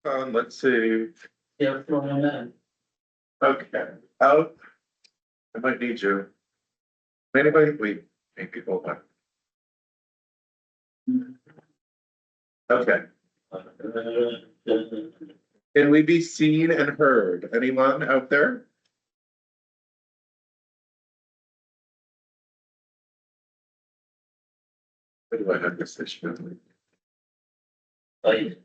Um, Let's see. Yeah, from a man. Okay, out. I might need you. Anybody, we make people like. Okay, can we be seen and heard? Anyone out there? Where do I have this issue? Like.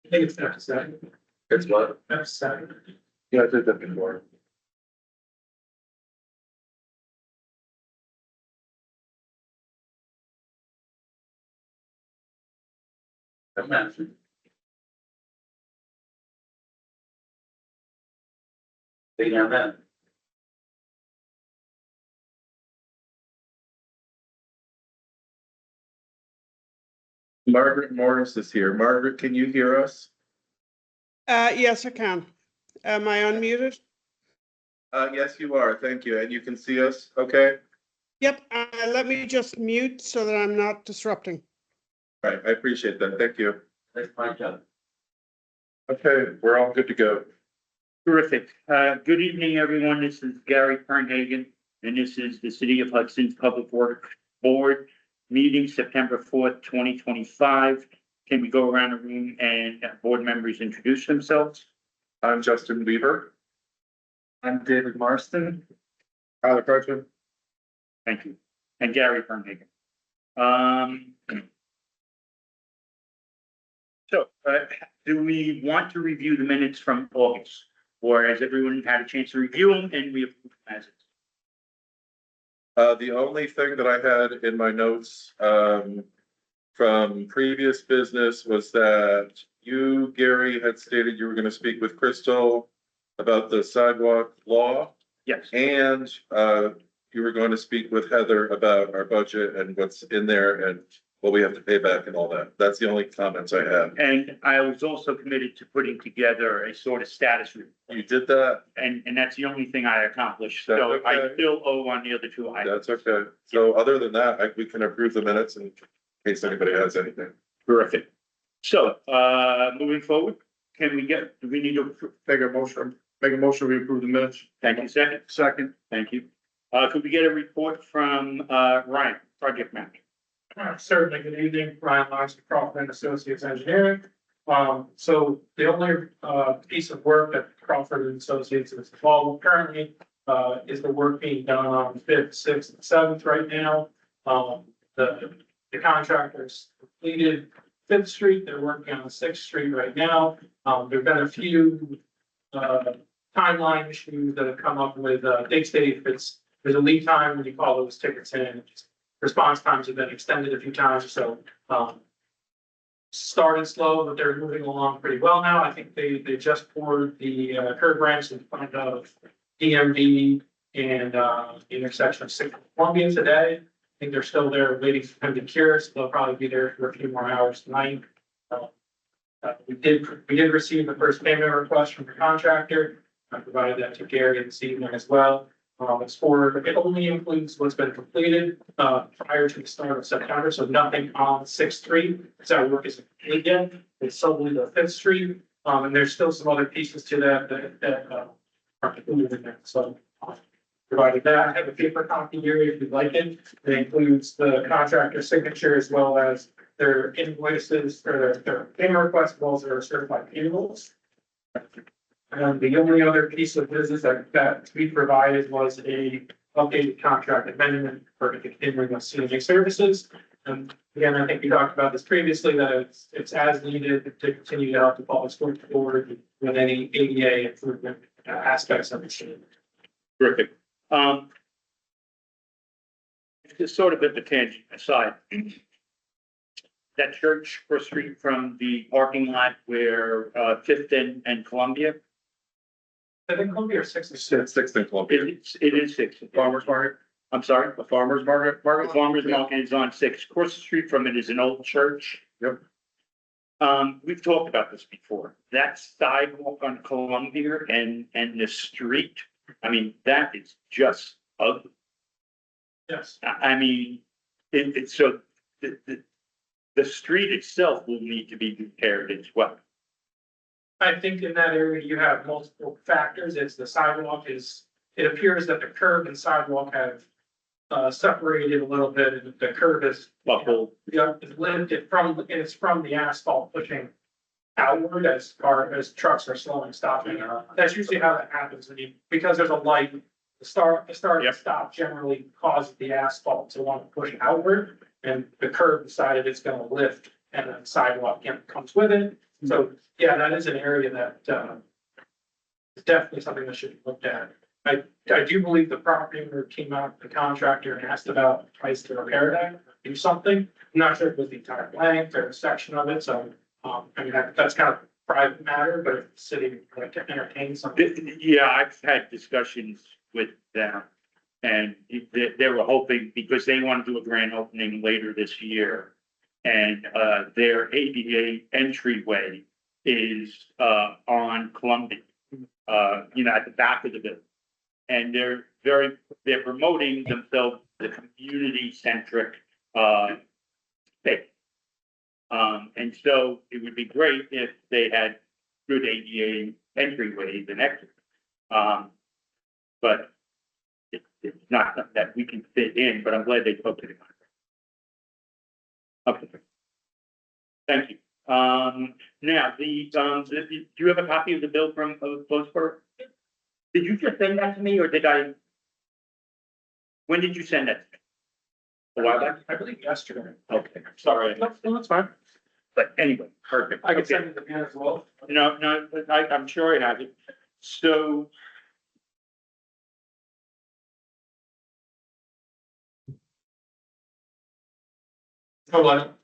I think it's F7. It's what? F7. Yeah, I did that before. They have that. Margaret Morris is here. Margaret, can you hear us? yes, I can. Am I unmuted? Yes, you are. Thank you. And you can see us, okay? Yep, let me just mute so that I'm not disrupting. All right, I appreciate that. Thank you. That's my job. Okay, we're all good to go. Terrific. Good evening, everyone. This is Gary Kernhagen, and this is the City of Hudson's Public Works Board meeting September 4th, 2025. Can we go around the room and have board members introduce themselves? I'm Justin Weaver. I'm David Marston. Tyler Kirchner. Thank you. And Gary Fernhagen. So, do we want to review the minutes from August? Or has everyone had a chance to review them and we approve them as is? The only thing that I had in my notes, from previous business was that you, Gary, had stated you were gonna speak with Crystal about the sidewalk law, Yes. and, you were going to speak with Heather about our budget and what's in there and what we have to pay back and all that. That's the only comments I have. And I was also committed to putting together a sort of status report. You did that? And that's the only thing I accomplished. That's So I okay. still owe on the other two items. That's okay. So other than that, we can approve the minutes in case anybody has anything. Terrific. So, moving forward, do we need to, Make a motion, we approve the minutes. thank you, second? Second. Thank you. Could we get a report from, Ryan, project manager? Certainly, good evening, Ryan Lawrence, Crawford and Associates Engineering. So the only, piece of work that Crawford and Associates is involved with currently, is the work being done on Fifth, Sixth, and Seventh right now. The contractors completed Fifth Street, they're working on Sixth Street right now. There've been a few, timeline issues that have come up with, Dave State, there's a lead time when you call those tickets in. Response times have been extended a few times, so, started slow, but they're moving along pretty well now. I think they just poured the, curb ramps in front of DMV and, the intersection of Sixth and Columbia today. I think they're still there waiting for them to cure, so they'll probably be there for a few more hours tonight. We did receive the first payment request from the contractor. I provided that to Gary this evening as well. It only includes what's been completed, prior to the start of September, so nothing on Sixth Street, because that work isn't complete yet. It's solely the Fifth Street, and there's still some other pieces to that are included in there, so. Provided that, I have a paper copy here if you'd like it. It includes the contractor's signature as well as their invoices or their payment request, as well as their certified payables. And the only other piece of business that we provided was a updated contract amendment for the continuing of CNA services. And again, I think we talked about this previously, that it's as needed to continue to help the public school board with any ADA improvement aspects of the. Terrific. Just sort of at the tangent aside. That church across street from the parking lot where, Fifth and Columbia, I think Columbia or Sixth. Sixth and Columbia. it is Sixth. Farmers market, I'm sorry? the farmers market. The farmer's market is on Sixth. Across the street from it is an old church. Yep. We've talked about this before. That sidewalk on Columbia and the street, I mean, that is just ugly. Yes. I mean, it's so, the street itself will need to be repaired as well. I think in that area you have multiple factors. It's the sidewalk it appears that the curb and sidewalk have separated a little bit, and the curb is. Buckled. Yeah, it's lifted it's from the asphalt pushing outward as trucks are slowing, stopping. That's usually how that happens because there's a light, the start Yep. and stop generally causes the asphalt to want to push outward. And the curb decided it's gonna lift and the sidewalk comes with it. So, yeah, that is an area that, is definitely something that should be looked at. I do believe the property owner came out, the contractor, and asked about price to repair that, do something. I'm not sure if it was the entire length or a section of it, so, I mean, that's kind of a private matter, but if the city would like to entertain something. Yeah, I've had discussions with them. And they were hoping, because they want to do a grand opening later this year. And their ADA entryway is on Columbia, at the back of the building. And they're promoting themselves as a community centric space. And so it would be great if they had good ADA entryways and exits. But it's not something that we can fit in, but I'm glad they spoke to the contract. Okay. Thank you. Now, do you have a copy of the bill from Closeport? Did you just send that to me or did I? When did you send that? A while back? I believe yesterday. Okay, sorry, No, that's fine. but anyway, perfect. I can Okay. send it again as well. No, I'm sure I have it. So. Total,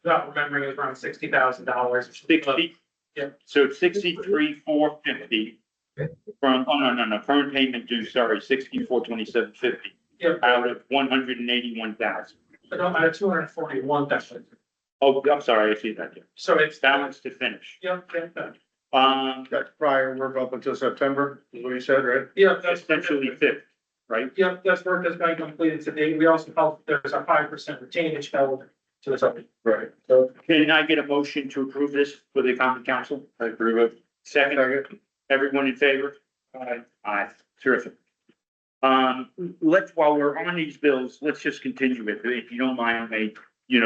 not remembering, it was around $60,000. 60. Yeah. So 63,450 from, no, current payment due, sorry, 64,2750 Yeah, out of 181,000. no, I had 241,000. Oh, I'm sorry, I see that there. So it's Balance to finish. Yeah, yeah. That's prior work up until September, is what you said, right? Yeah, that's Essentially fifth, right? Yeah, that's work that's been completed today. We also held, there's a 5% retainage held to the site. Right. So Can I get a motion to approve this for the common council? I approve it. Second, Second. everyone in favor? Aye, terrific. While we're on these bills, let's just continue with it, if you don't mind me,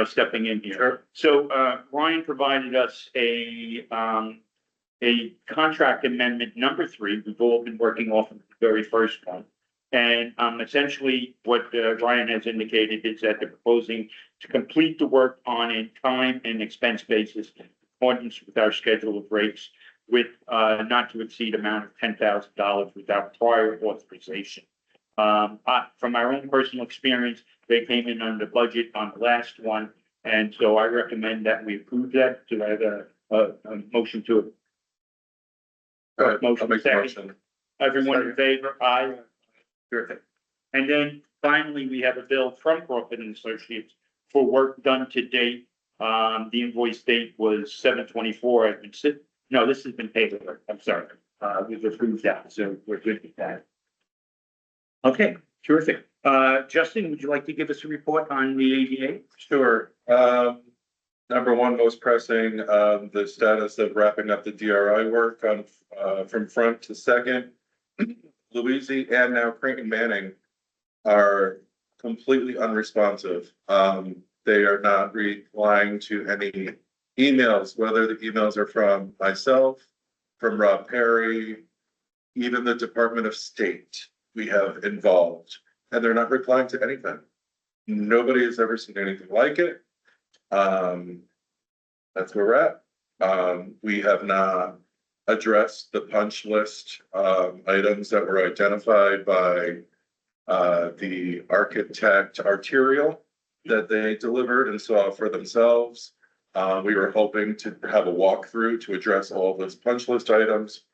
stepping in here. So, Ryan provided us a contract amendment number 3. We've all been working off of the very first one. And, essentially what Ryan has indicated is that they're proposing to complete the work on a time and expense basis in accordance with our schedule of rates with, not to exceed amount of $10,000 without prior authorization. From our own personal experience, they came in under budget on the last one. And so I recommend that we approve that. Do I have a motion to it? I'll Motion make the second. motion. Everyone in favor? Aye. Perfect. And then finally, we have a bill from Crawford and Associates for work done to date. The invoice date was 7/24. No, this has been paid over. I'm sorry. We've approved that, so we're good with that. Okay, terrific. Justin, would you like to give us a report on the ADA? Sure. Number one, most pressing, the status of wrapping up the DRI work on, from front to second. Louise and now Creighton Manning are completely unresponsive. They are not replying to any emails, whether the emails are from myself, from Rob Perry, even the Department of State we have involved, and they're not replying to anything. Nobody has ever seen anything like it. That's where we're at. We have not addressed the punch list, items that were identified by the architect Arterial that they delivered and saw for themselves. We were hoping to have a walkthrough to address all those punch list items.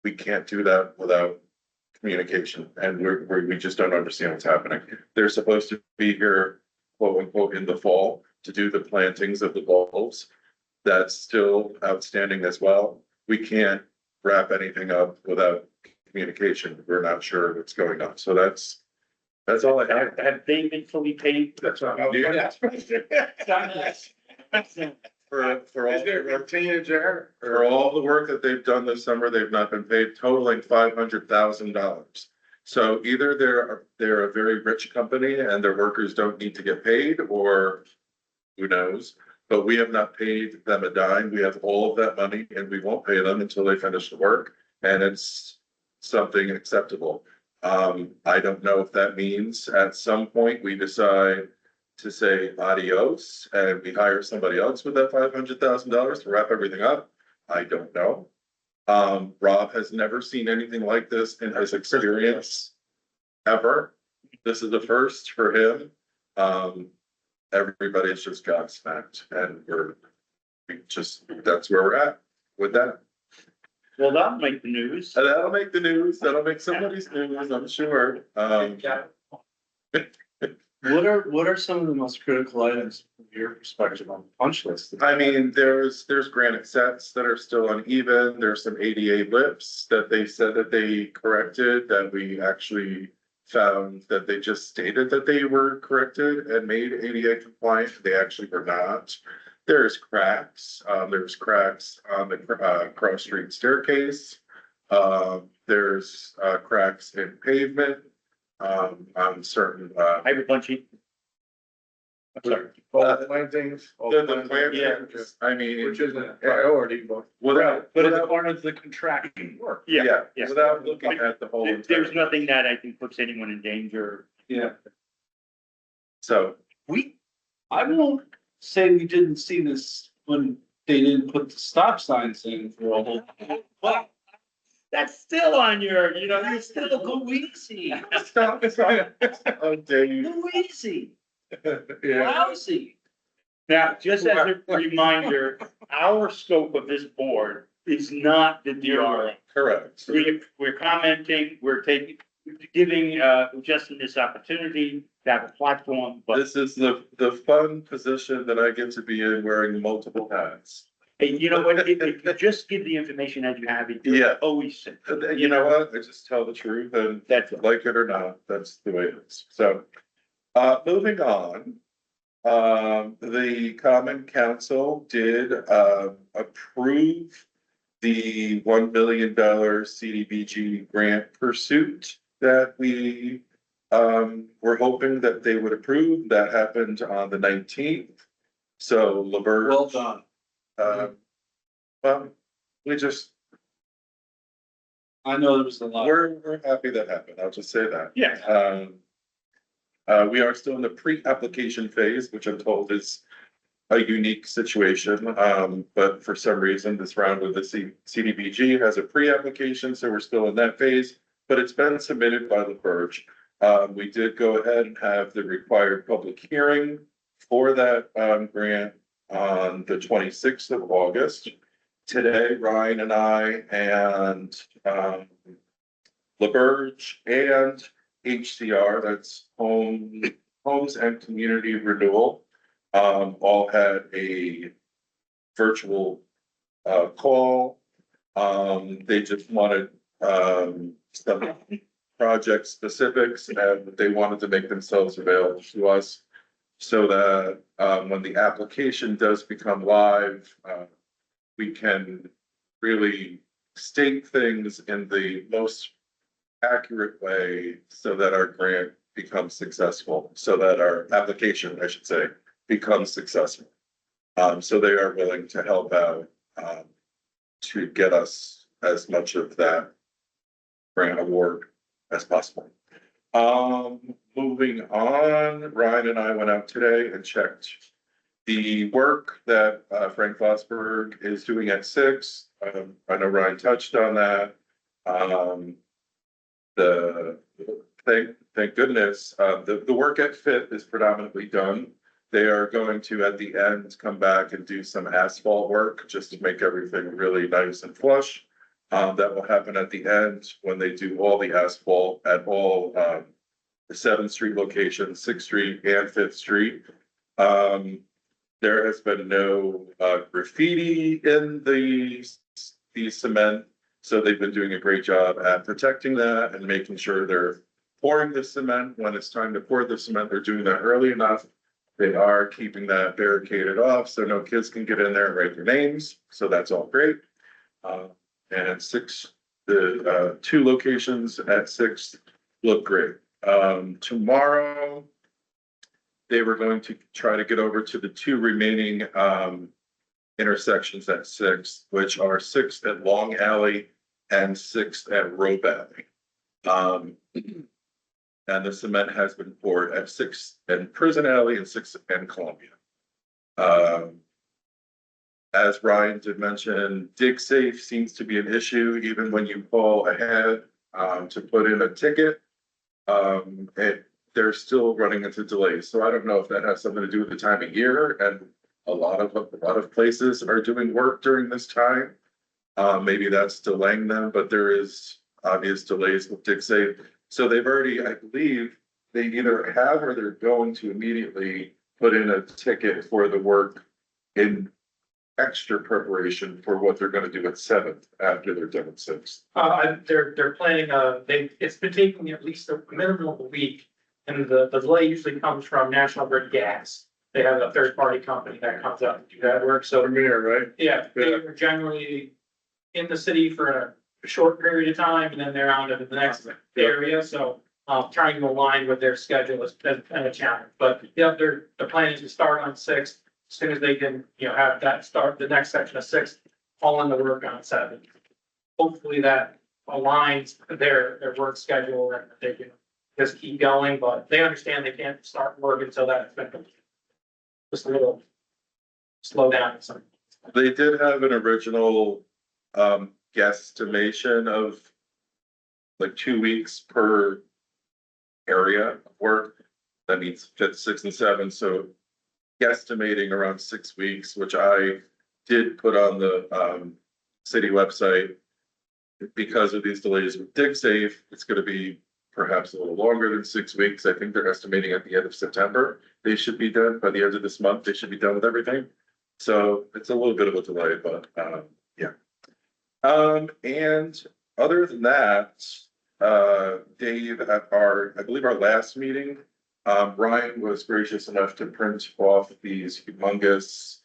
We can't do that without communication, and we just don't understand what's happening. They're supposed to be here, quote unquote, in the fall to do the plantings of the bulbs. That's still outstanding as well. We can't wrap anything up without communication. We're not sure what's going on. So that's all I have. Have they been fully paid? That's not. For all, Is there a retainage there? for all the work that they've done this summer, they've not been paid, totaling $500,000. So either they're a very rich company and their workers don't need to get paid, or who knows? But we have not paid them a dime. We have all of that money and we won't pay them until they finish the work. And it's something acceptable. I don't know if that means at some point we decide to say adios and we hire somebody else with that $500,000 to wrap everything up. I don't know. Rob has never seen anything like this in his experience ever. This is the first for him. Everybody's just gobsmacked, and that's where we're at with that. Well, that'll make the news. And that'll make the news, that'll make somebody's news, I'm sure. Yeah. What are some of the most critical items from your perspective on the punch list? I mean, there's granite sets that are still uneven, there's some ADA lips that they said that they corrected, that we actually found that they just stated that they were corrected and made ADA compliant, they actually were not. There's cracks on the cross street staircase. There's cracks in pavement on certain. I have a bunch of. sorry. All plantings. all The plantings, plantings, I mean, which is a priority, but. without, But it's without, part of the contracting work. Yeah, yeah, without looking at the whole. There's entire- nothing that I think puts anyone in danger. Yeah. So, I won't say we didn't see this when they didn't put the stop signs in for a whole. Well, that's still on your, you know, That's still go easy, stop, oh, Dave. go easy, Yeah. lousy. now, just as a reminder, our scope of this board is not the DRA. Correct. We're commenting, we're giving, Justin this opportunity to have a platform, but This is the fun position that I get to be in, wearing multiple hats. hey, you know what, if you just give the information as you have it, Yeah. you're always safe. You know what? I just tell the truth, and That's like it or not, that's the way it is. So, moving on. The Common Council did, approve the $1 million CDBG grant pursuit that we, were hoping that they would approve. That happened on the 19th. So LaBerge. Well done. Well, we just, I know there was a lot. we're happy that happened. I'll just say that. Yeah. We are still in the pre-application phase, which I'm told is a unique situation. But for some reason, this round of the CDBG has a pre-application, so we're still in that phase, but it's been submitted by LaBerge. We did go ahead and have the required public hearing for that, grant on the 26th of August. Today, Ryan and I and, LaBerge and HCR, that's Homes and Community Renewal, all had a virtual, call. They just wanted, some project specifics, and they wanted to make themselves available to us so that, when the application does become live, we can really state things in the most accurate way so that our grant becomes successful, so that our application, I should say, becomes successful. So they are willing to help out, to get us as much of that grant award as possible. Moving on, Ryan and I went out today and checked the work that, Frank Fosberg is doing at Six. I know Ryan touched on that. Thank goodness, the work at Fit is predominantly done. They are going to, at the end, come back and do some asphalt work just to make everything really nice and flush. That will happen at the end when they do all the asphalt at all, the 7th Street location, 6th Street and 5th Street. There has been no, graffiti in the cement. So they've been doing a great job at protecting that and making sure they're pouring the cement. When it's time to pour the cement, they're doing that early enough. They are keeping that barricaded off so no kids can get in there and write their names. So that's all great. And the 2 locations at 6 look great. Tomorrow, they were going to try to get over to the 2 remaining, intersections at 6, which are 6th at Long Alley and 6th at Robe Alley. And the cement has been poured at 6th and Prison Alley and 6th and Columbia. As Ryan did mention, dig safe seems to be an issue even when you call ahead, to put in a ticket. They're still running into delays. So I don't know if that has something to do with the time of year, and a lot of places are doing work during this time. Maybe that's delaying them, but there is obvious delays with dig safe. So they've already, I believe, they either have or they're going to immediately put in a ticket for the work in extra preparation for what they're gonna do at 7th after they're done at 6th. They're planning, it's been taking at least a minimum of a week. And the delay usually comes from National Grid Gas. They have a third party company that comes out and do that work. So, Premier, right? yeah, they're generally in the city for a short period of time and then they're out of the next area. So, trying to align with their schedule is kind of a challenge, but yeah, they're planning to start on 6th. As soon as they can, have that start, the next section of 6th, all in the work on 7th. Hopefully that aligns their work schedule and they can just keep going, but they understand they can't start work until that's been completed. Just a little slow down. Some. They did have an original, guesstimation of like 2 weeks per area of work. That means 5th, 6th, and 7th, so guesstimating around 6 weeks, which I did put on the, city website. Because of these delays with DigSafe, it's gonna be perhaps a little longer than 6 weeks. I think they're estimating at the end of September. They should be done by the end of this month. They should be done with everything. So it's a little bit of a delay, but, yeah. And other than that, Dave, at I believe our last meeting, Ryan was gracious enough to print off these humongous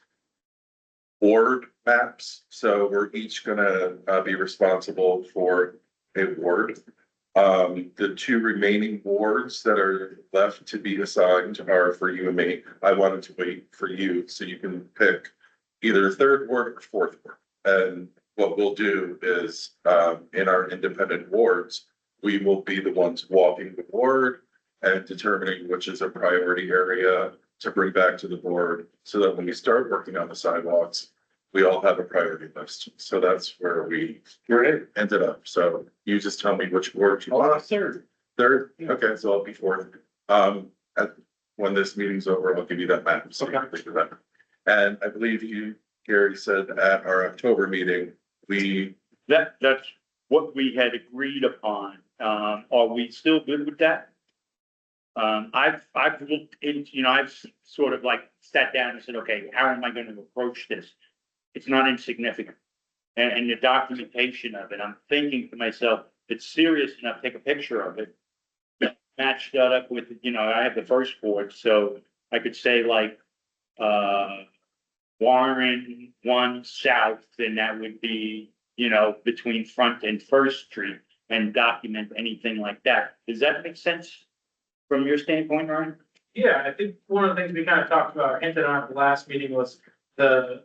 ward maps, so we're each gonna be responsible for a ward. The 2 remaining wards that are left to be assigned are for you and me. I wanted to wait for you so you can pick either 3rd ward or 4th ward. And what we'll do is, in our independent wards, we will be the ones walking the ward and determining which is a priority area to bring back to the board, so that when we start working on the sidewalks, we all have a priority list. So that's where we ended up. So you just tell me which word you want. 3rd. 3rd? Okay, so I'll be 4th. When this meeting's over, I'll give you that map. So you can think of that. And I believe you, Gary, said at our October meeting, That's what we had agreed upon. Are we still good with that? I've looked into, I've sort of like sat down and said, okay, how am I going to approach this? It's not insignificant. And the documentation of it, I'm thinking to myself, it's serious enough, take a picture of it. Match that up with, I have the first board, so I could say like, Warren 1 South, and that would be, between Front and First Street, and document anything like that. Does that make sense from your standpoint, Ryan? Yeah, I think one of the things we kind of talked about, hinted on at the last meeting was the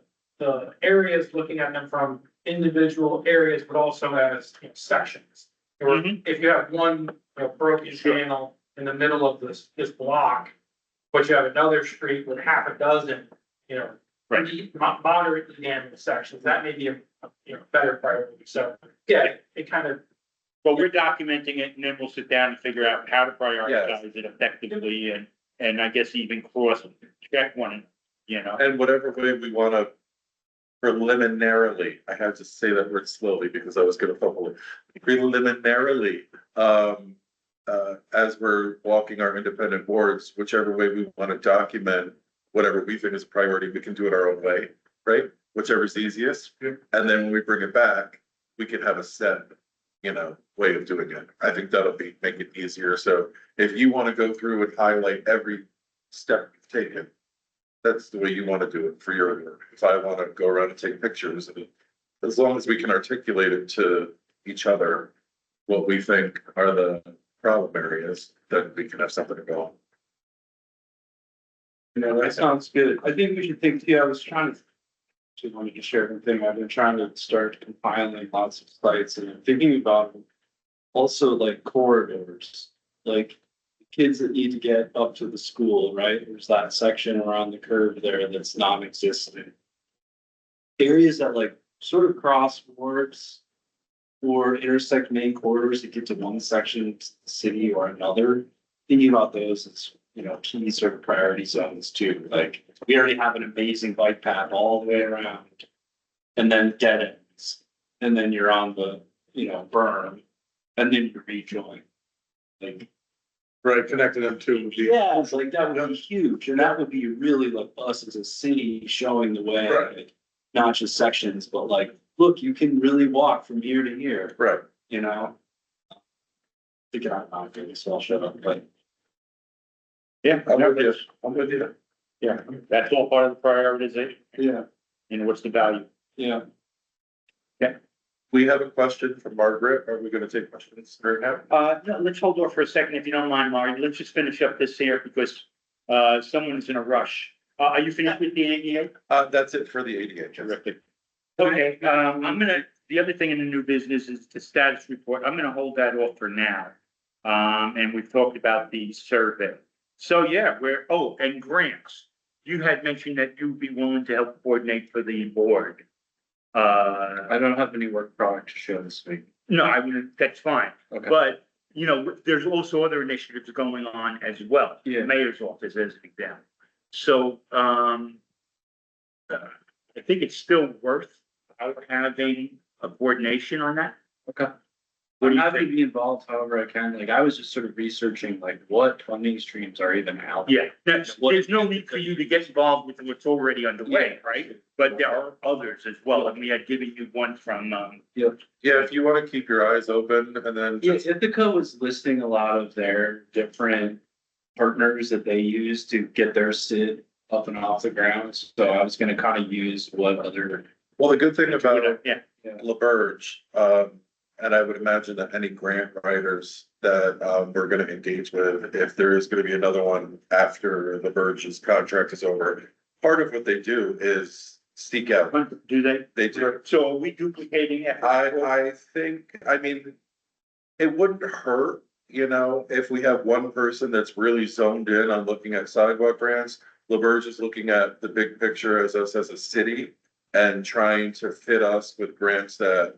areas, looking at them from individual areas, but also as sections. Or Mhm. if you have one broken Sure. channel in the middle of this block, but you have another street with half a dozen, Right. moderately damaged sections, that may be a better priority. So, yeah, it kind of, But we're documenting it, and then we'll sit down and figure out how to prioritize it effectively, and I guess even cross check one, and whatever way we wanna preliminarily, I had to say that word slowly because I was gonna fumble it. Preliminarily, as we're walking our independent boards, whichever way we wanna document whatever we think is a priority, we can do it our own way, right? Whichever's easiest. Yeah. And then when we bring it back, we can have a set, way of doing it. I think that'll make it easier. So if you wanna go through and highlight every step you've taken, that's the way you wanna do it for your work. If I wanna go around and take pictures, and as long as we can articulate it to each other, what we think are the problem areas, then we can have something to go on. That sounds good. I think we should think too, I was trying to want to share one thing. I've been trying to start compiling lots of sites and I'm thinking about also like corridors, like kids that need to get up to the school, right? There's that section around the curve there that's non-existent. Areas that like sort of cross wards or intersect main corridors to get to one section of the city or another. Thinking about those as, key sort of priority zones too. Like we already have an amazing bike path all the way around. And then dead ends. And then you're on the, berm. And then you rejoin. Like, Right, connecting them to the. yeah, it's like that would be huge. And that would be really like us as a city showing the way. Right. Like, not just sections, but like, look, you can really walk from here to here, Right. Figure out how to do this, so I'll shut up, but. Yeah, I'm with you. I'm with you. yeah, that's all part of the prioritization, Yeah, what's the value? yeah. We have a question from Margaret. Are we gonna take questions right now? No, let's hold off for a second if you don't mind, Marty. Let's just finish up this here because, someone's in a rush. Are you finished with the ADA? That's it for the ADA. Jeff. Terrific. Okay, the other thing in the new business is the status report. I'm gonna hold that off for now. And we've talked about the survey. So, yeah, and grants. You had mentioned that you'd be willing to help coordinate for the board. I don't have any work product to show this week. No, I mean, that's fine. Okay. But, you know, there's also other initiatives going on as well. Yeah. The mayor's office as an example. So, I think it's still worth having a coordination on that. Okay. What do I'm you happy to think? be involved however I can. Like, I was just sort of researching like what funding streams are even out. Yeah, there's no need for you to get involved with what's already underway, right? But there are others as well, and we had given you one from, Yeah, if you wanna keep your eyes open and then Yeah, just, Ithaca was listing a lot of their different partners that they use to get their SID up and off the ground. So I was gonna kind of use what other. well, the good thing about yeah, LaBerge, and I would imagine that any grant writers that, we're gonna engage with, if there is gonna be another one after LaBerge's contract is over, part of what they do is seek out, do they? they do. So are we duplicating efforts? I think, I mean, it wouldn't hurt, you know, if we have one person that's really zoned in on looking at sidewalk grants. LaBerge is looking at the big picture as us as a city and trying to fit us with grants that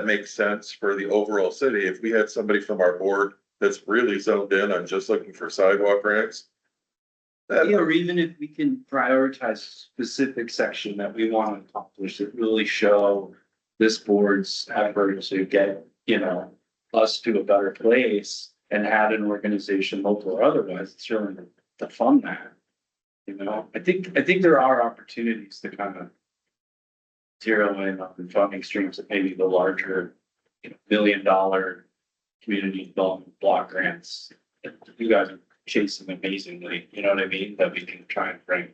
make sense for the overall city. If we had somebody from our board that's really zoned in on just looking for sidewalk grants. that- Or even if we can prioritize specific section that we want to accomplish that really show this board's effort to get, you know, us to a better place and add an organization, local or otherwise, it's really to fund that. You know, I think there are opportunities to kind of zero in on the funding streams that maybe the larger, you know, $1 billion community development block grants. that You guys are chasing amazingly, you know what I mean, that we can try and bring.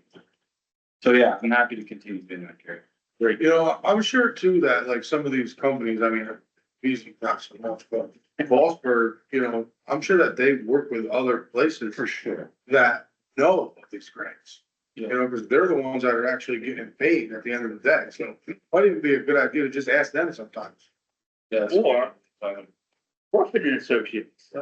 So, yeah, I'm happy to continue doing that, Gary. You know, I'm sure too that like some of these companies, I mean, easy, not so much, but Mossberg, you know, I'm sure that they work with other places For sure. that know of these grants. Yeah. You know, because they're the ones that are actually getting paid at the end of the day, so it might even be a good idea to just ask them sometimes. Yeah. Or- Profit and Associates.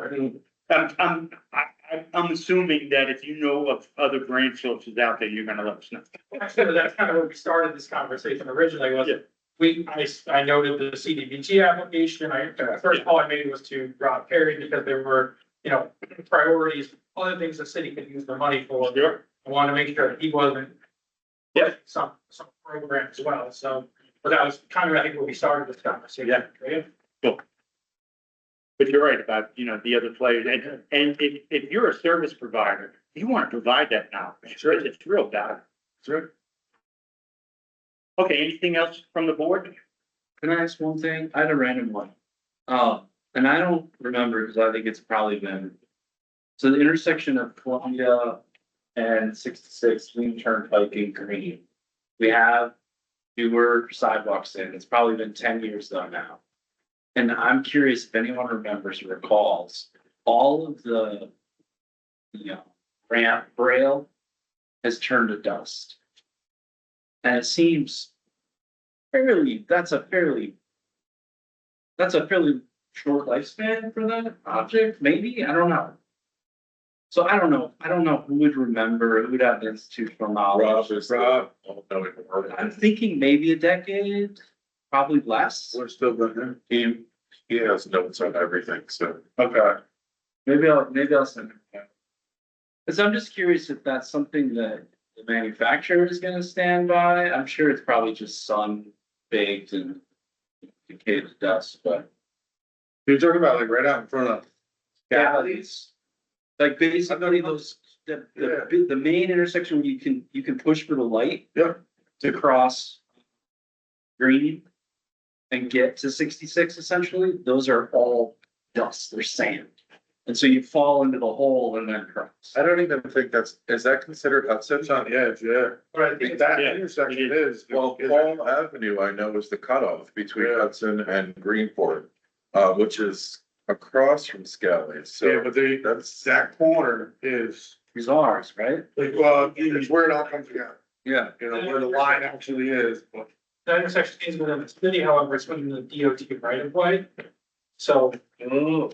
I'm assuming that if you know of other grant sources out there, you're gonna let us know. Actually, that's kind of where we started this conversation originally was, I noted the CDBG application. The first call I made was to Rob Perry because there were, you know, priorities, other things the city could use the money for. Sure. I wanted to make sure that he wasn't. Yeah. Some program as well, so, but that was kind of, I think, where we started this conversation. Yeah. But you're right about, you know, the other players, and if you're a service provider, you want to provide that knowledge. Sure. It's real value. Sure. Okay, anything else from the board? Can I ask one thing? I had a random one. And I don't remember because I think it's probably been. So the intersection of Columbia and 66 Lean Turnpike and Green. We have newer sidewalks in. It's probably been 10 years though now. And I'm curious if anyone remembers or recalls, all of the, you know, ramp rail has turned to dust. And it seems that's a fairly short lifespan for that object, maybe, I don't know. So I don't know who would remember, who would have institutional knowledge. Rob. Oh, no, it won't. I'm thinking maybe a decade, probably less. We're still going there. He has notes on everything, so. Okay. Maybe I'll send it. Cause I'm just curious if that's something that the manufacturer is gonna stand by. I'm sure it's probably just sun baked and decayed to dust, but. You're talking about like right out in front of. Galleys. Like basically those, the main intersection where you can push for the light. Yeah. To cross. Green. And get to 66 essentially, those are all dust, they're sand. And so you fall into the hole and then cross. I don't even think is that considered Hudson? It's on the edge, yeah. But I think That Yeah, intersection it is. Well, Paul Avenue, I know is the cutoff between Yeah. Hudson and Greenport, which is across from Scally, Yeah, so but that corner is, These ours, right? well, it's where it all comes together, Yeah. you know, where the line actually is, but. that intersection is within the city, however, it's within the DOT right of way. So Oh.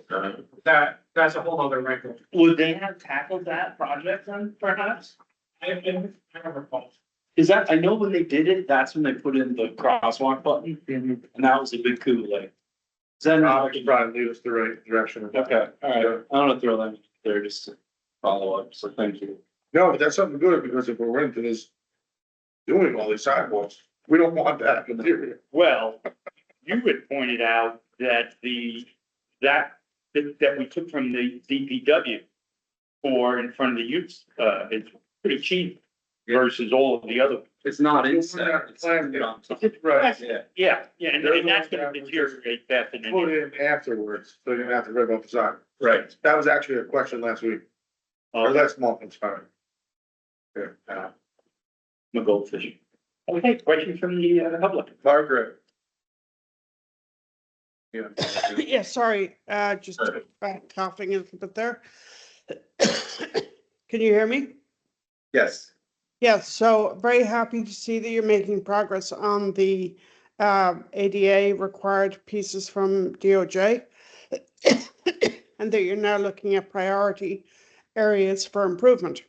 that's a whole other wrinkle. Would they have tackled that project then, perhaps? I don't recall. Is that, I know when they did it, that's when they put in the crosswalk button, and that was a big coup, like. Is that I not? should probably lead us the right direction. Okay, all right, I don't know, throw that there just to follow up, so thank you. No, but that's something good, because if we're into this, doing all these sidewalks, we don't want that material. Well, you had pointed out that that we took from the DPW for in front of the youths, it's pretty cheap versus all of the other. It's not Don't inside. want that it's plan, on top. Right. Yeah. Yeah, and that's gonna deteriorate Put definitely. it in afterwards, so you don't have to rip up the side. Right. That was actually a question last week, or last month, I'm sorry. Yeah, I'm a goldfish. Okay, question from the public. Margaret. Yeah. Yeah, sorry, just coughing a little bit there. Can you hear me? Yes, Yes, so very happy to see that you're making progress on the ADA required pieces from DOJ. And that you're now looking at priority areas for improvement.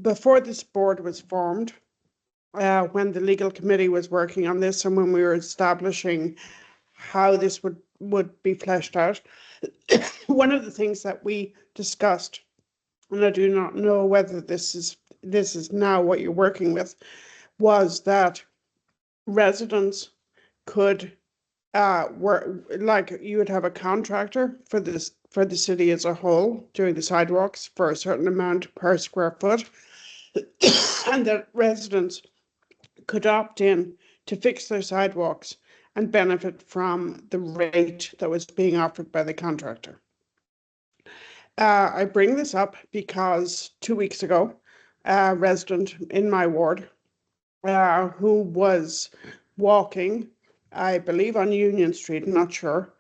Before this board was formed, when the legal committee was working on this and when we were establishing how this would be fleshed out, one of the things that we discussed, and I do not know whether this is now what you're working with, was that residents could work, like you would have a contractor for the city as a whole doing the sidewalks for a certain amount per square foot, and that residents could opt in to fix their sidewalks and benefit from the rate that was being offered by the contractor. I bring this up because 2 weeks ago, a resident in my ward who was walking, I believe on Union Street, I'm not sure,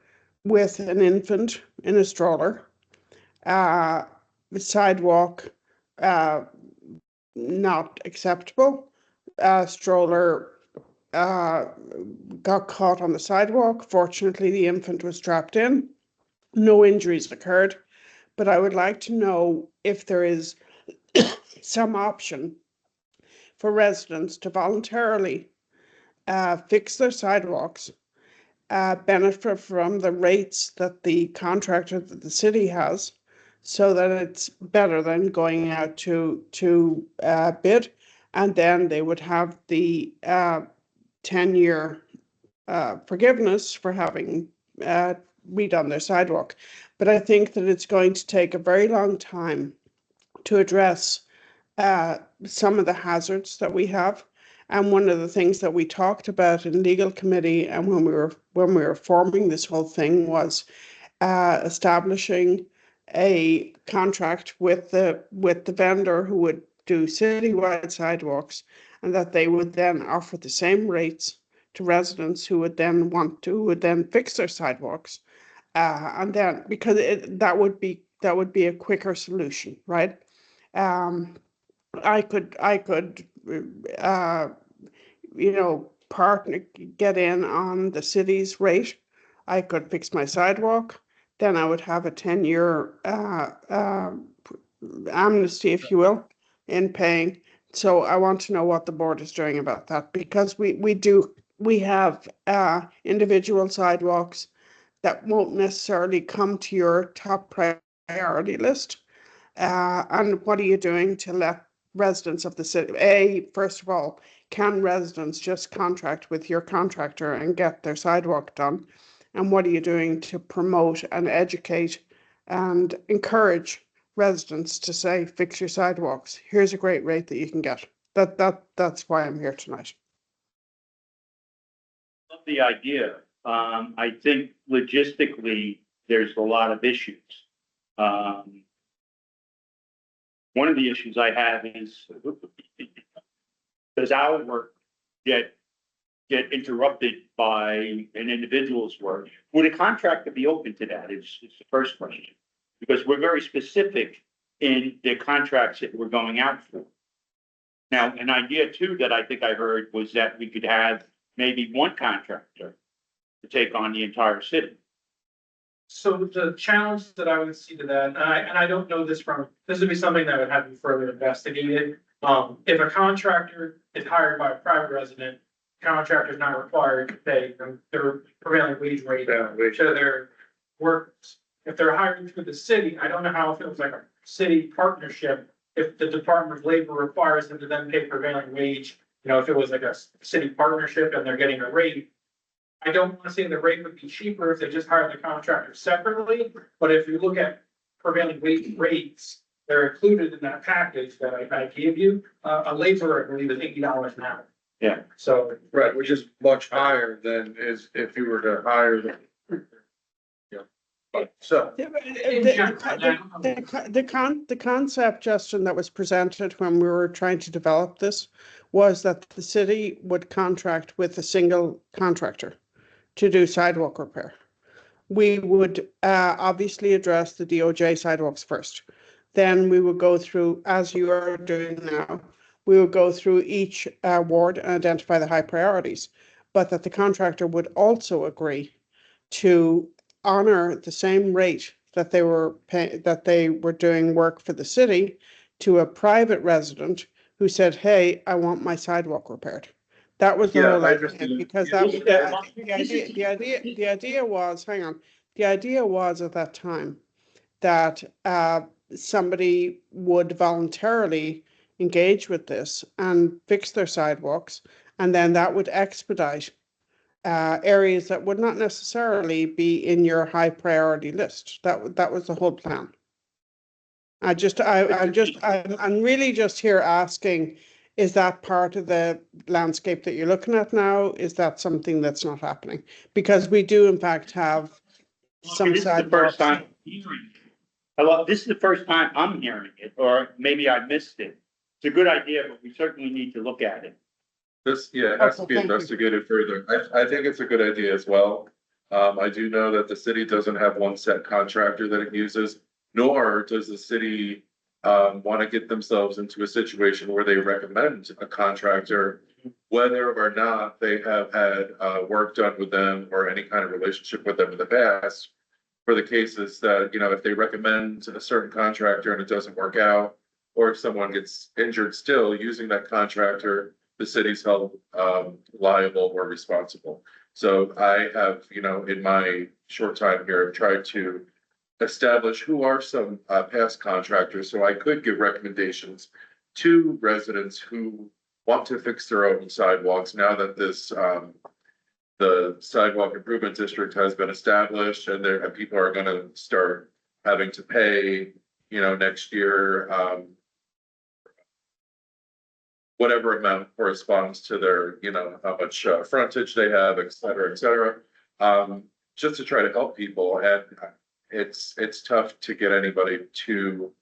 with an infant in a stroller, the sidewalk not acceptable, stroller got caught on the sidewalk. Fortunately, the infant was strapped in. No injuries occurred, but I would like to know if there is some option for residents to voluntarily fix their sidewalks, benefit from the rates that the contractor that the city has, so that it's better than going out to bid, and then they would have the 10-year forgiveness for having redone their sidewalk. But I think that it's going to take a very long time to address some of the hazards that we have. And one of the things that we talked about in legal committee and when we were forming this whole thing was establishing a contract with the vendor who would do citywide sidewalks, and that they would then offer the same rates to residents who would then fix their sidewalks, and then because that would be a quicker solution, right? I could partner, get in on the city's rate. I could fix my sidewalk. Then I would have a 10-year amnesty, if you will, in paying. So I want to know what the board is doing about that, because we have individual sidewalks that won't necessarily come to your top priority list. And what are you doing to let residents of the city, first of all, can residents just contract with your contractor and get their sidewalk done? And what are you doing to promote and educate and encourage residents to say, fix your sidewalks? Here's a great rate that you can get. That's why I'm here tonight. Love the idea. I think logistically, there's a lot of issues. One of the issues I have is, does our work get interrupted by an individual's work? Would a contractor be open to that is the first question. Because we're very specific in the contracts that we're going out for. Now, an idea too that I think I heard was that we could have maybe one contractor to take on the entire city. So the challenge that I would see to that, and I don't know this would be something that would have to be further investigated. If a contractor is hired by a private resident, contractor is not required to pay them their prevailing wage rate to their workers. If they're hired through the city, I don't know how if it was like a city partnership, if the Department of Labor requires them to then pay prevailing wage, if it was like a city partnership and they're getting a rate. I don't want to say the rate would be cheaper if they just hired the contractor separately, but if you look at prevailing wage rates, they're included in that package that I gave you. A laborer, I believe, is $80 an hour. Yeah. So, Right, which is much higher than is if you were to hire the. Yeah, but so. Yeah, but In general, the concept, Justin, that was presented when we were trying to develop this was that the city would contract with a single contractor to do sidewalk repair. We would obviously address the DOJ sidewalks first. Then we would go through, as you are doing now, we would go through each ward and identify the high priorities, but that the contractor would also agree to honor the same rate that they were doing work for the city to a private resident who said, hey, I want my sidewalk repaired. That was the Yeah, whole I idea, understand. because that was the idea was, hang on, the idea was at that time that somebody would voluntarily engage with this and fix their sidewalks, and then that would expedite areas that would not necessarily be in your high priority list. That was the whole plan. I'm really just here asking, is that part of the landscape that you're looking at now? Is that something that's not happening? Because we do in fact have some This is the sidewalks. first time hearing it. This is the first time I'm hearing it, or maybe I missed it. It's a good idea, but we certainly need to look at it. It has to be Okay, thank you. investigated further. I think it's a good idea as well. I do know that the city doesn't have one set contractor that it uses, nor does the city want to get themselves into a situation where they recommend a contractor, whether or not they have had work done with them or any kind of relationship with them in the past. For the cases that, if they recommend a certain contractor and it doesn't work out, or if someone gets injured still using that contractor, the city's held liable or responsible. So I have, in my short time here, tried to establish who are some past contractors, so I could give recommendations to residents who want to fix their own sidewalks now that this the sidewalk improvement district has been established, and people are gonna start having to pay, next year, whatever amount corresponds to their, how much frontage they have, et cetera, just to try to help people. And it's tough to get anybody to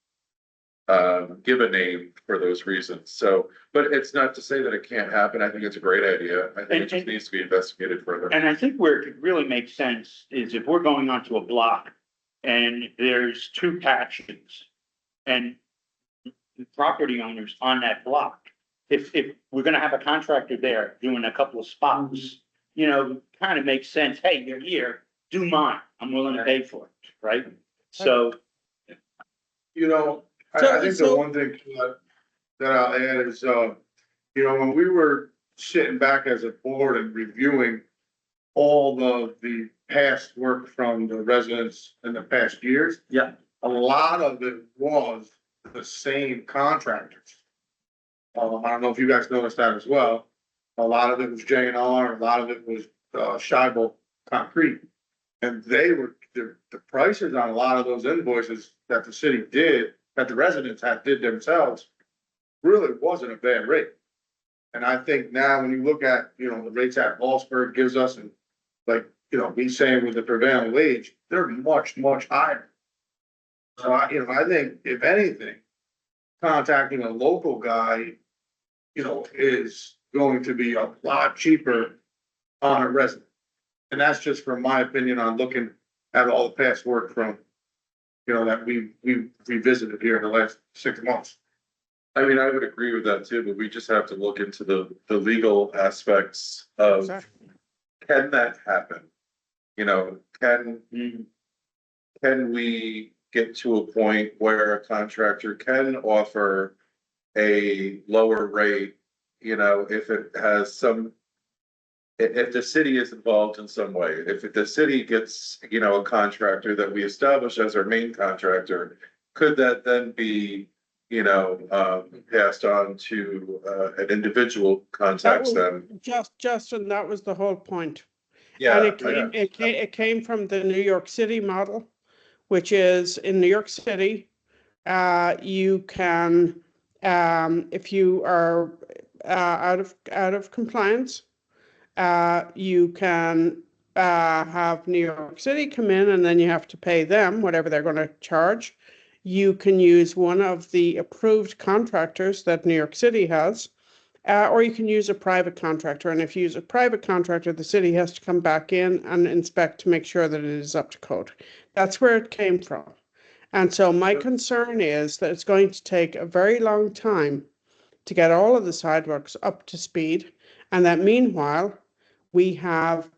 give a name for those reasons. So, but it's not to say that it can't happen. I think it's a great idea. I think it just needs to be investigated further. And I think where it could really make sense is if we're going onto a block and there's two patches and the property owners on that block, if we're gonna have a contractor there doing a couple of spots, kind of makes sense. Hey, you're here, do mine. I'm willing to pay for it, right? So, I think the one thing that I'll add is, when we were sitting back as a board and reviewing all of the past work from the residents in the past years. Yeah. A lot of it was the same contractors. I don't know if you guys noticed that as well. A lot of it was J&R, a lot of it was Scheibel Concrete. And the prices on a lot of those invoices that the city did, that the residents did themselves, really wasn't a bad rate. And I think now when you look at, the rates at Walsburg gives us, and like you know, he's saying with the prevailing wage, they're much, much higher. So I think if anything, contacting a local guy, you know, is going to be a lot cheaper on a resident. And that's just from my opinion on looking at all the past work from, you know, that we revisited here in the last 6 months. I mean, I would agree with that too, but we just have to look into the legal aspects of, Exactly. can that happen? You know, can we get to a point where a contractor can offer a lower rate? You know, if it has some, if the city is involved in some way, if the city gets, you know, a contractor that we establish as our main contractor, could that then be, you know, passed on to, an individual That contacts was them? Justin, that was the whole point. And Yeah, it came from the New York City model, which is in New York City, you can, if you are out of compliance, you can have New York City come in and then you have to pay them whatever they're going to charge. You can use one of the approved contractors that New York City has, or you can use a private contractor. And if you use a private contractor, the city has to come back in and inspect to make sure that it is up to code. That's where it came from. And so my concern is that it's going to take a very long time to get all of the sidewalks up to speed. And that meanwhile, we have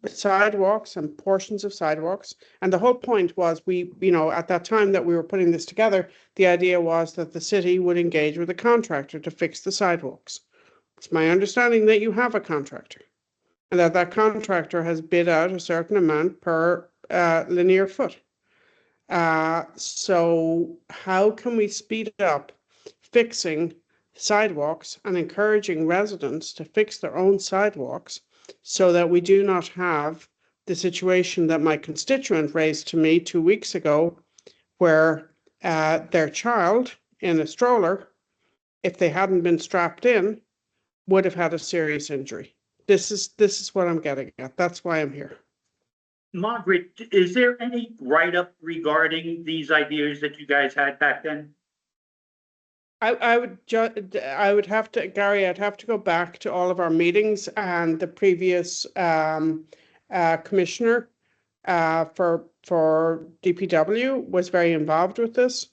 sidewalks and portions of sidewalks. And the whole point was you know, at that time that we were putting this together, the idea was that the city would engage with a contractor to fix the sidewalks. It's my understanding that you have a contractor and that contractor has bid out a certain amount per linear foot. So how can we speed up fixing sidewalks and encouraging residents to fix their own sidewalks so that we do not have the situation that my constituent raised to me 2 weeks ago, where their child in a stroller, if they hadn't been strapped in, would have had a serious injury. This is what I'm getting at. That's why I'm here. Margaret, is there any write-up regarding these ideas that you guys had back then? I would have to, Gary, I'd have to go back to all of our meetings, and the previous commissioner for DPW was very involved with this.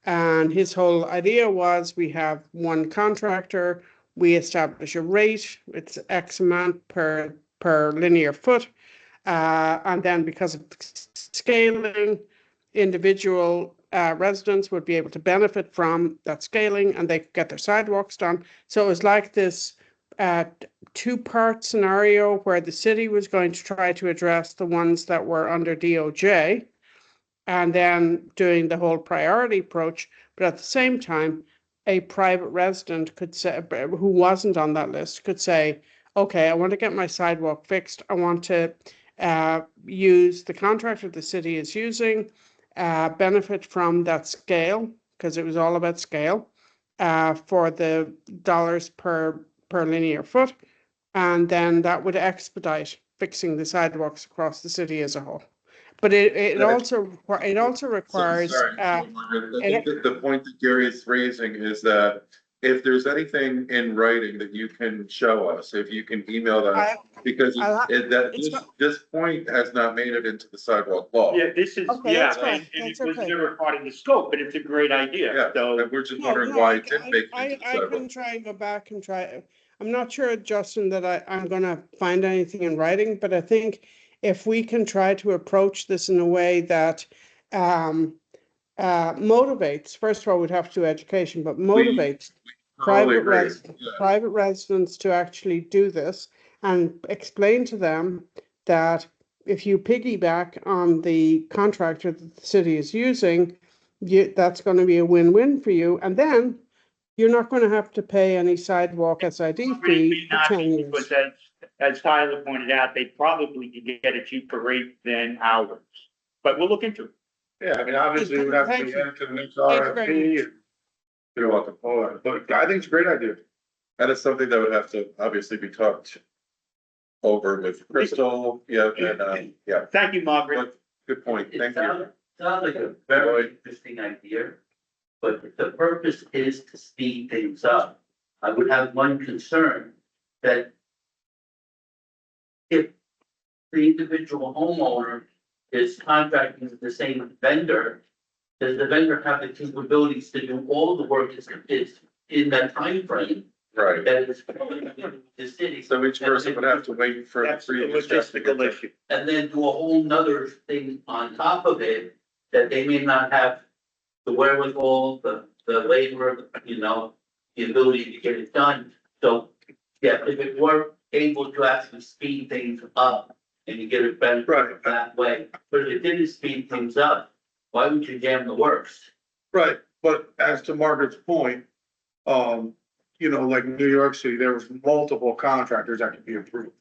And his whole idea was we have one contractor, we establish a rate, it's X amount per linear foot. And then because of scaling, individual residents would be able to benefit from that scaling and they could get their sidewalks done. So it was like this two-part scenario where the city was going to try to address the ones that were under DOJ and then doing the whole priority approach. But at the same time, a private resident could say, who wasn't on that list, could say, okay, I want to get my sidewalk fixed. I want to use the contractor the city is using, benefit from that scale, because it was all about scale, for the dollars per linear foot. And then that would expedite fixing the sidewalks across the city as a whole. But it also requires. Sorry, Margaret. I think that the point that Gary is raising is that if there's anything in writing that you can show us, if you can email that, because this point has not made it into the sidewalk law. Yeah, this is, Okay, yeah, that's fine. and That's it was okay. never part of the scope, but it's a great idea, Yeah, so. and we're just No, wondering no, why it didn't make it I into the can sidewalk. try and go back and try. I'm not sure, Justin, that I'm gonna find anything in writing, but I think if we can try to approach this in a way that motivates, first of all, we'd have to do education, but motivates Totally private agree. Yeah. private residents to actually do this and explain to them that if you piggyback on the contractor that the city is using, that's going to be a win-win for you. And then you're not going to have to pay any sidewalk SID fee for 10 years. Because as Tyler pointed out, they probably could get a cheaper rate than ours, but we'll look into it. Yeah, I mean, obviously it would have to Thank be you. added to the next Thank you very RFP. much. and You're welcome. All right, but I think it's a great idea. And it's something that would have to obviously be talked over with Crystal, yeah, and, yeah, Thank you, Margaret. but good point, It thank you. sounds like a very interesting idea, but the purpose is to speed things up. I would have one concern that if the individual homeowner is contracting with the same vendor, does the vendor have the capabilities to do all the work is in that timeframe Right, that is in the city? so each person would have to wait for the That's the previous. draft to get logistical there. issue. And then do a whole nother thing on top of it, that they may not have the wherewithal, the labor, you know, the ability to get it done. So, yeah, if it were able to actually speed things up and you get it better Right. that way, but if it didn't speed things up, why would you jam the works? Right, but as to Margaret's point, you know, like New York City, there was multiple contractors that could be approved.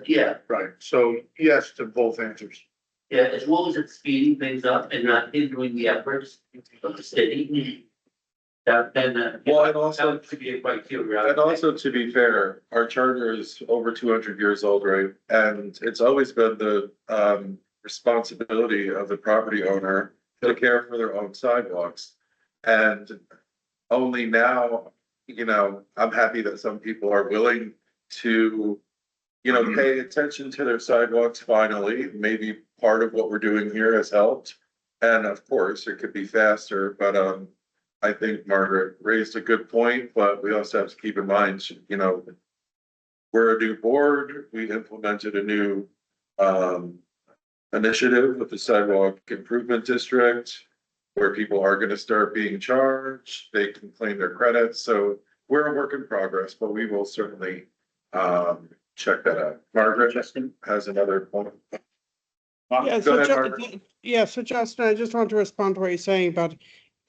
Yeah, Right, so yes to both answers. yeah, as long as it's speeding things up and not hindering the efforts of the city. That, then, Well, and also- that should be a criteria. And also, to be fair, our charter is over 200 years old, right? And it's always been the responsibility of the property owner to care for their own sidewalks. And only now, you know, I'm happy that some people are willing to, you know, pay attention to their sidewalks finally. Maybe part of what we're doing here has helped. And of course, it could be faster, but I think Margaret raised a good point, but we also have to keep in mind, you know, we're a new board, we implemented a new initiative with the sidewalk improvement district, where people are gonna start being charged, they can claim their credits, so we're a work in progress, but we will certainly check that out. Margaret Justin? has another point. Yeah, Go so ahead, Ju- Margaret. yeah, so Justin, I just want to respond to what you're saying about,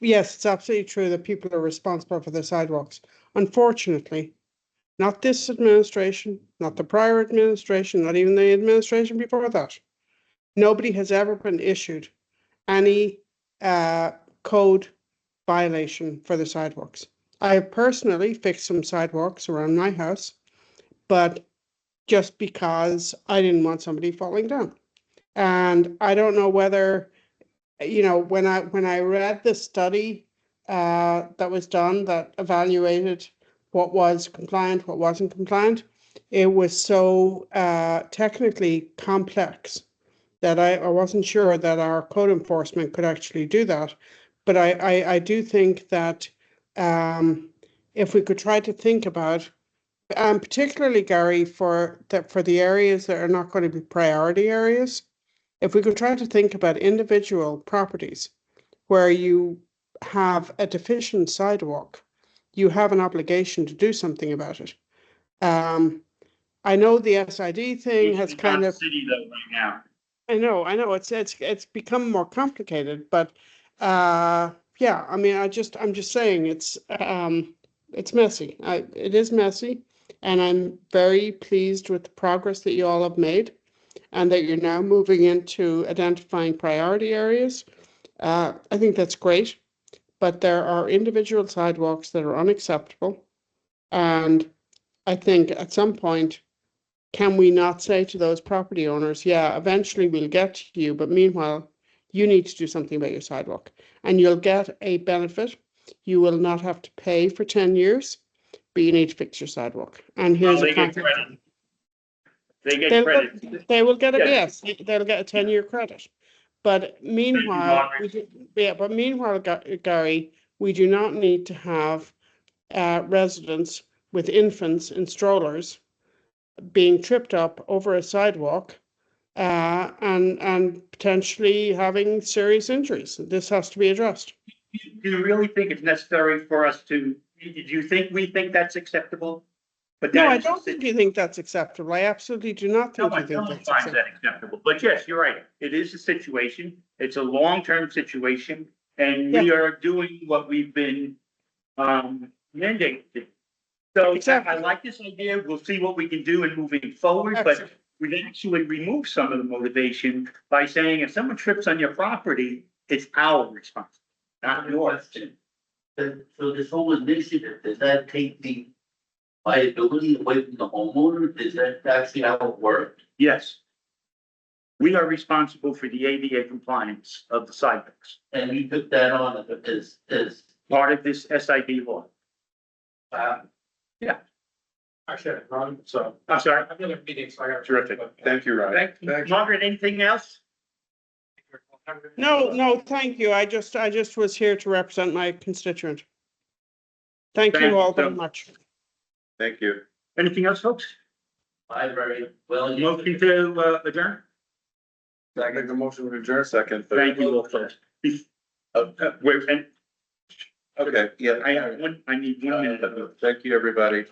yes, it's absolutely true that people are responsible for their sidewalks. Unfortunately, not this administration, not the prior administration, not even the administration before that. Nobody has ever been issued any code violation for the sidewalks. I have personally fixed some sidewalks around my house, but just because I didn't want somebody falling down. And I don't know whether, you know, when I read the study that was done that evaluated what was compliant, what wasn't compliant, it was so technically complex that I wasn't sure that our code enforcement could actually do that. But I do think that if we could try to think about, particularly Gary, for the areas that are not going to be priority areas, if we could try to think about individual properties where you have a deficient sidewalk, you have an obligation to do something about it. I know the SID thing has It's kind not of, city though right now. I know, it's become more complicated, but yeah, I mean, I'm just saying it's messy. It is messy, and I'm very pleased with the progress that you all have made, and that you're now moving into identifying priority areas. I think that's great, but there are individual sidewalks that are unacceptable, and I think at some point, can we not say to those property owners, yeah, eventually we'll get to you, but meanwhile, you need to do something about your sidewalk, and you'll get a benefit. You will not have to pay for 10 years, but you need to fix your sidewalk. And here's Well, a they get contract. credit. They get They'll credit. get, they will get a, Yeah. yes, they'll get a 10-year credit. But meanwhile, Margaret. but meanwhile, Gary, we do not need to have residents with infants in strollers being tripped up over a sidewalk and potentially having serious injuries. This has to be addressed. Do you really think it's necessary for us to, do you think we think that's acceptable? But No, that I is- don't think you think that's acceptable. I absolutely do not No, think I you think don't that's find acceptable. that acceptable, but yes, you're right, it is a situation, it's a long-term situation, and we are doing what we've been mandated. So Exactly. I like this idea, we'll see what we can do in moving forward, but Excellent. we've actually removed some of the motivation by saying if someone trips on your property, it's our responsibility, not yours. Question. So this whole initiative, does that take the liability away from the homeowner? Is that actually how it works? Yes. We are responsible for the ADA compliance of the sidewalks, And you took that on as, part of this SID law. uh, Actually, Ron, so. I'm sorry. I'm in a meeting, so I got. Terrific. Thank you, Ryan. Thanks. Margaret, anything else? No, thank you. I just was here to represent my constituent. Thank Thank you all you. very much. Thank you. Anything else, folks? I very well. Motion to adjourn? I make the motion to adjourn. Second. Thank you all, folks. Wait, and Okay, yeah. I need 1 minute. Thank you, everybody.